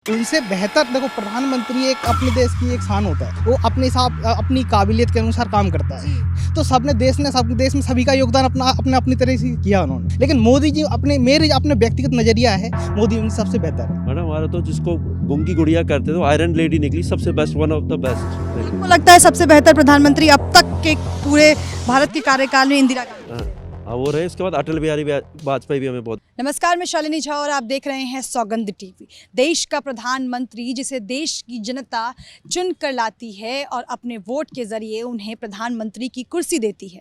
उनसे बेहतर देखो, प्रधानमंत्री एक अपने देश की एक शान होता है। वो अपने हिसाब अपनी काबिलियत के अनुसार काम करता है। तो सबने देश में सभी का योगदान अपनी तरह से किया उन्होंने। लेकिन मोदी जी अपने व्यक्तिगत नजरिया है, मोदी उनसे सबसे बेहतर है। मैडम हमारा तो जिसको गुंगी गुड़िया करते थे आयरन लेडी निकली सबसे best, one of the best. आपको लगता है सबसे बेहतर प्रधानमंत्री अब तक के पूरे भारत के कार्यकाल में इंदिरा गांधी? हाँ वो रहे। इसके बाद अटल बिहारी वाजपेयी भी हमें बहुत। नमस्कार, मैं शालिनी झा और आप देख रहे हैं सौगंध टीवी। देश का प्रधानमंत्री जिसे देश की जनता चुन कर लाती है और अपने वोट के जरिए उन्हें प्रधानमंत्री की कुर्सी देती है।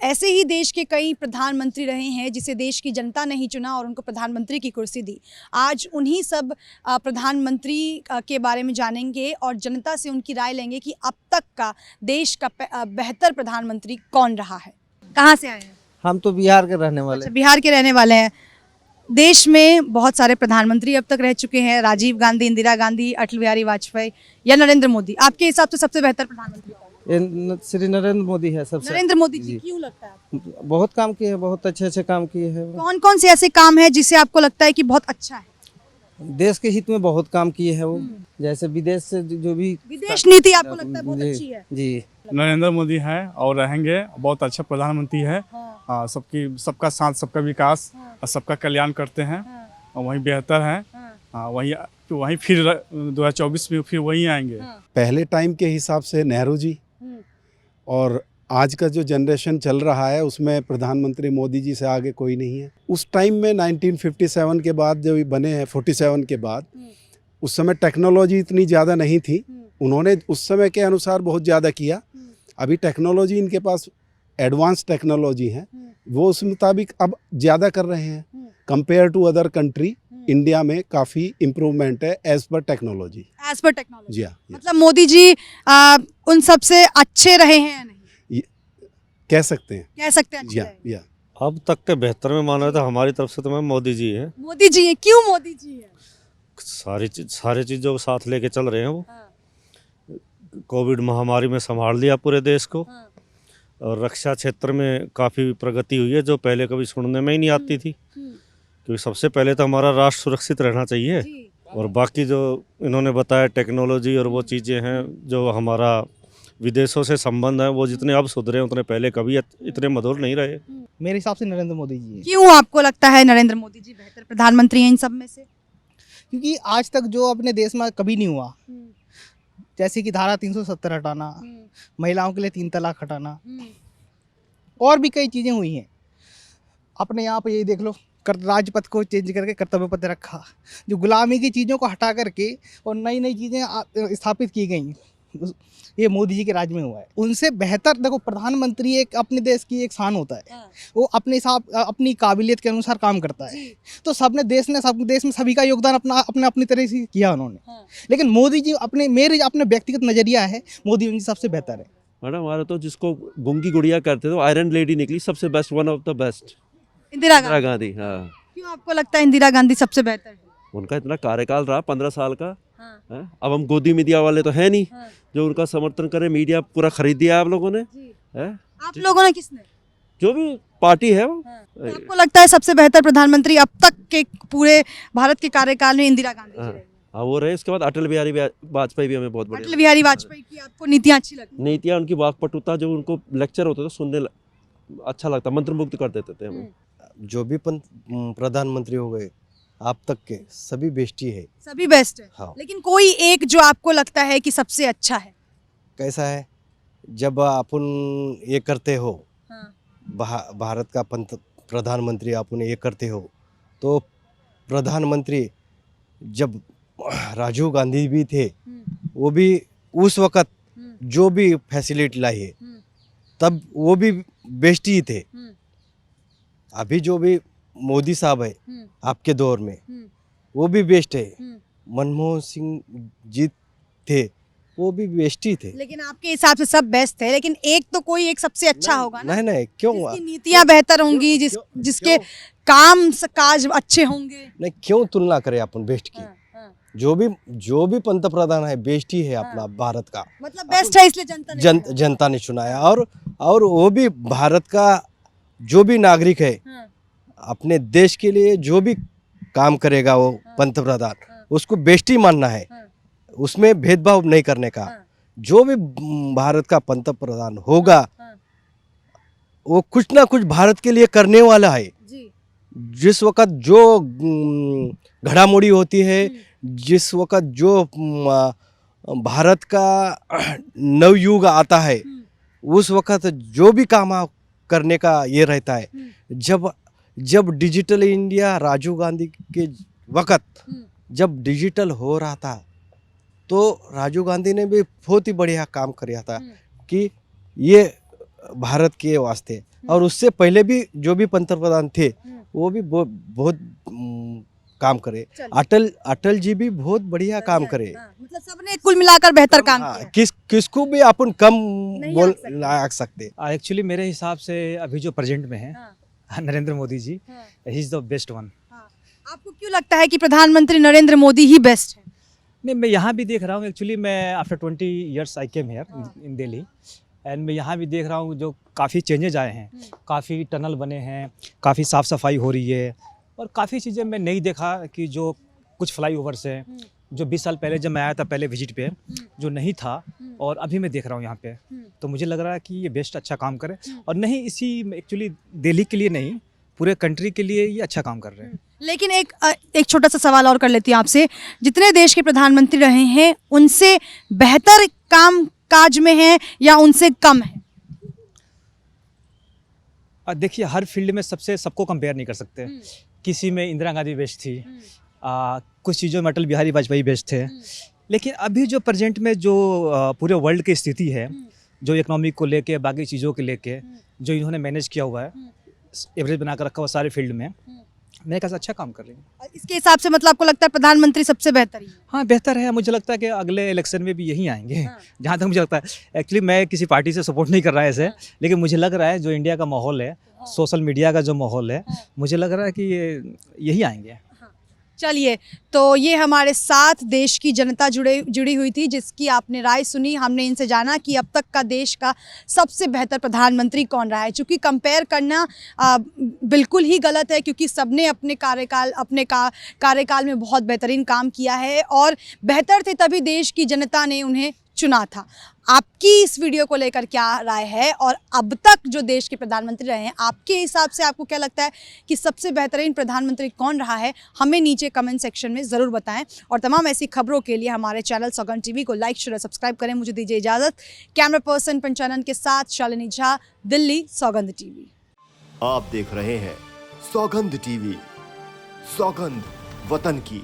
ऐसे ही देश के कई प्रधानमंत्री रहे हैं जिसे देश की जनता ने ही चुना और उनको प्रधानमंत्री की कुर्सी दी। आज उन्हीं सब प्रधानमंत्री के बारे में जानेंगे और जनता से उनकी राय लेंगे कि अब तक का देश का बेहतर प्रधानमंत्री कौन रहा है। कहाँ से आए हैं? हम तो बिहार के रहने वाले। अच्छा, बिहार के रहने वाले हैं। देश में बहुत सारे प्रधानमंत्री अब तक रह चुके हैं, राजीव गांधी, इंदिरा गांधी, अटल बिहारी वाजपेयी या नरेंद्र मोदी। आपके हिसाब से सबसे बेहतर प्रधानमंत्री कौन? श्री नरेंद्र मोदी है सबसे। नरेंद्र मोदी जी। क्यों लगता है आपको? बहुत काम किए हैं, बहुत अच्छे काम किए हैं। कौन कौन से ऐसे काम है जिसे आपको लगता है कि बहुत अच्छा है? देश के हित में बहुत काम किए हैं वो। जैसे विदेश से जो भी विदेश नीति आपको लगता है बहुत अच्छी है? जी, नरेंद्र मोदी है और रहेंगे। बहुत अच्छा प्रधानमंत्री है। हाँ, सबका साथ, सबका विकास और सबका कल्याण करते हैं और वही बेहतर है। हाँ, वही फिर 2024 में फिर वही आएंगे। पहले टाइम के हिसाब से नेहरू जी और आज का जो जनरेशन चल रहा है उसमें प्रधानमंत्री मोदी जी से आगे कोई नहीं है। उस टाइम में 1957 के बाद जो बने हैं, 47 के बाद, उस समय टेक्नोलॉजी इतनी ज़्यादा नहीं थी। उन्होंने उस समय के अनुसार बहुत ज़्यादा किया। अभी टेक्नोलॉजी इनके पास एडवांस टेक्नोलॉजी है, वो उस मुताबिक अब ज़्यादा कर रहे हैं। Compare to other country India में काफ़ी इम्प्रूवमेंट है as per technology. As per technology. जी हाँ, मतलब मोदी जी उन सबसे अच्छे रहे हैं या नहीं? कह सकते हैं। कह सकते हैं अच्छे जी रहे हैं। या अब तक के बेहतर में माना तो हमारी तरफ से तो मैम मोदी जी है। मोदी जी है। क्यों मोदी जी है? सारी चीज़ों को साथ लेके चल रहे हैं वो। कोविड महामारी में संभाल लिया पूरे देश को। और रक्षा क्षेत्र में काफ़ी प्रगति हुई है जो पहले कभी सुनने में ही नहीं आती थी। क्योंकि सबसे पहले तो हमारा राष्ट्र सुरक्षित रहना चाहिए। और बाकी जो इन्होंने बताया टेक्नोलॉजी और वो चीज़ें हैं जो हमारा विदेशों से संबंध है, वो जितने अब सुधरे उतने पहले कभी इतने मधुर नहीं रहे। मेरे हिसाब से नरेंद्र मोदी जी है। क्यों आपको लगता है नरेंद्र मोदी जी बेहतर प्रधानमंत्री हैं इन सब में से? क्योंकि आज तक जो अपने देश में कभी नहीं हुआ, जैसे कि धारा 370 हटाना, महिलाओं के लिए 3 तलाक हटाना, और भी कई चीज़ें हुई हैं। अपने यहाँ पे यही देख लो, राजपथ को चेंज करके कर्तव्य पथ रखा, जो गुलामी की चीज़ों को हटा करके और नई नई चीज़ें स्थापित की गई, ये मोदी जी के राज में हुआ है। उनसे बेहतर देखो, प्रधानमंत्री एक अपने देश की एक शान होता है। वो अपने हिसाब अपनी काबिलियत के अनुसार काम करता है। तो देश में सभी का योगदान अपनी तरह से किया उन्होंने। लेकिन मोदी जी अपने व्यक्तिगत नजरिया है, मोदी उनसे सबसे बेहतर है। मैडम हमारा तो जिसको गुंगी गुड़िया करते थे आयरन लेडी निकली सबसे best, one of the best. Indira Indira Gandhi. Gandhi. हाँ, क्यों आपको लगता है इंदिरा गांधी सबसे बेहतर है? उनका इतना कार्यकाल रहा 15 साल का। है? अब हम गोदी मीडिया वाले तो है नहीं जो उनका समर्थन करे। मीडिया पूरा खरीद दिया आप लोगों ने। है? आप लोगों ने किसने? जो भी पार्टी है वो। तो आपको लगता है सबसे बेहतर प्रधानमंत्री अब तक के पूरे भारत के कार्यकाल में इंदिरा गांधी जी रहे? हाँ वो रहे। इसके बाद अटल बिहारी वाजपेयी भी हमें बहुत अटल बढ़िया। बिहारी वाजपेयी की आपको नीतियाँ अच्छी लगती? नीतियाँ उनकी वाकपटुता, जो उनको लेक्चर होते थे सुनने अच्छा लगता, मंत्रमुग्ध कर देते थे हमें। जो भी प्रधानमंत्री हो गए आप तक के सभी बेस्ट ही है। सभी बेस्ट है। हाँ। लेकिन कोई एक जो आपको लगता है कि सबसे अच्छा है? कैसा है, जब अपन ये करते हो, भारत का प्रधानमंत्री अपन ये करते हो, तो प्रधानमंत्री जब राजीव गांधी भी थे, वो भी उस वक़्त जो भी फैसिलिटी लाई है तब वो भी बेस्ट ही थे। अभी जो भी मोदी साहब है आपके दौर में, वो भी बेस्ट है। मनमोहन सिंह जी थे, वो भी बेस्ट ही थे। लेकिन आपके हिसाब से सब बेस्ट थे, लेकिन एक तो कोई एक सबसे अच्छा होगा ना? नहीं क्यों? जिसकी नीतियाँ बेहतर होंगी, जिसके काम काज अच्छे होंगे। नहीं, क्यों तुलना करें अपन बेस्ट की? जो भी पंत प्रधान है बेस्ट ही है अपना भारत का। मतलब बेस्ट है इसलिए जनता ने चुना है। और वो भी भारत का जो भी नागरिक है, अपने देश के लिए जो भी काम करेगा वो पंत प्रधान, उसको बेस्ट ही मानना है, उसमें भेदभाव नहीं करने का। जो भी भारत का पंत प्रधान होगा वो कुछ ना कुछ भारत के लिए करने वाला है। जिस वक्त जो घड़ामुड़ी होती है, जिस वक्त जो भारत का नवयुग आता है, उस वक्त जो भी काम करने का ये रहता है। जब डिजिटल इंडिया राजीव गांधी के वक्त जब डिजिटल हो रहा था तो राजीव गांधी ने भी बहुत ही बढ़िया काम किया था कि ये भारत के वास्ते। और उससे पहले भी जो भी पंतप्रधान थे वो भी बहुत काम करे। अटल जी भी बहुत बढ़िया काम करे। मतलब सबने कुल मिलाकर बेहतर काम किया। किसको भी अपन कम बोल ना सकते। एक्चुअली मेरे हिसाब से अभी जो प्रेजेंट में है Narendra Modi ji, he is the best one. आपको क्यों लगता है कि प्रधानमंत्री नरेंद्र मोदी ही बेस्ट है? नहीं, मैं यहाँ भी देख रहा हूँ। एक्चुअली मैं after 20 years I came here in Delhi, and मैं यहाँ भी देख रहा हूँ जो काफ़ी चेंजेज आए हैं। काफ़ी टनल बने हैं, काफ़ी साफ़ सफाई हो रही है, और काफ़ी चीज़ें मैं नहीं देखा कि जो कुछ फ्लाई ओवर्स हैं जो 20 साल पहले जब मैं आया था पहले विजिट पे जो नहीं था, और अभी मैं देख रहा हूँ यहाँ पे। तो मुझे लग रहा है कि ये बेस्ट अच्छा काम करे, और नहीं इसी एक्चुअली दिल्ली के लिए नहीं, पूरे कंट्री के लिए ये अच्छा काम कर रहे हैं। लेकिन एक छोटा सा सवाल और कर लेती हूँ आपसे। जितने देश के प्रधानमंत्री रहे हैं उनसे बेहतर काम काज में है या उनसे कम है? देखिए, हर फील्ड में सबको कंपेयर नहीं कर सकते। किसी में इंदिरा गांधी बेस्ट थी, कुछ चीज़ों में अटल बिहारी वाजपेयी बेस्ट थे। लेकिन अभी जो प्रेजेंट में जो पूरे वर्ल्ड की स्थिति है, जो इकोनॉमिक को लेके, बाकी चीज़ों को लेके जो इन्होंने मैनेज किया हुआ है, एवरेज बना कर रखा हुआ सारे फील्ड में, मेरे ख्याल से अच्छा काम कर रहे हैं। इसके हिसाब से मतलब आपको लगता है प्रधानमंत्री सबसे बेहतर ही है? हाँ, बेहतर है। मुझे लगता है कि अगले इलेक्शन में भी यही आएंगे। जहाँ तक मुझे लगता है। एक्चुअली मैं किसी पार्टी से सपोर्ट नहीं कर रहा है ऐसे, लेकिन मुझे लग रहा है जो इंडिया का माहौल है, सोशल मीडिया का जो माहौल है, मुझे लग रहा है कि यही आएंगे। चलिए, तो ये हमारे साथ देश की जनता जुड़ी हुई थी जिसकी आपने राय सुनी। हमने इनसे जाना कि अब तक का देश का सबसे बेहतर प्रधानमंत्री कौन रहा है। चूँकि कंपेयर करना बिल्कुल ही गलत है, क्योंकि सबने अपने कार्यकाल में बहुत बेहतरीन काम किया है और बेहतर थे तभी देश की जनता ने उन्हें चुना था। आपकी इस वीडियो को लेकर क्या राय है, और अब तक जो देश के प्रधानमंत्री रहे हैं, आपके हिसाब से आपको क्या लगता है कि सबसे बेहतरीन प्रधानमंत्री कौन रहा है? हमें नीचे कमेंट सेक्शन में ज़रूर बताएं। और तमाम ऐसी खबरों के लिए हमारे चैनल सौगंध टीवी को लाइक शेयर सब्सक्राइब करें। मुझे दीजिए इजाज़त। कैमरा पर्सन पंचानन के साथ शालिनी झा, दिल्ली, सौगंध टीवी। आप देख रहे हैं सौगंध टीवी, सौगंध वतन की।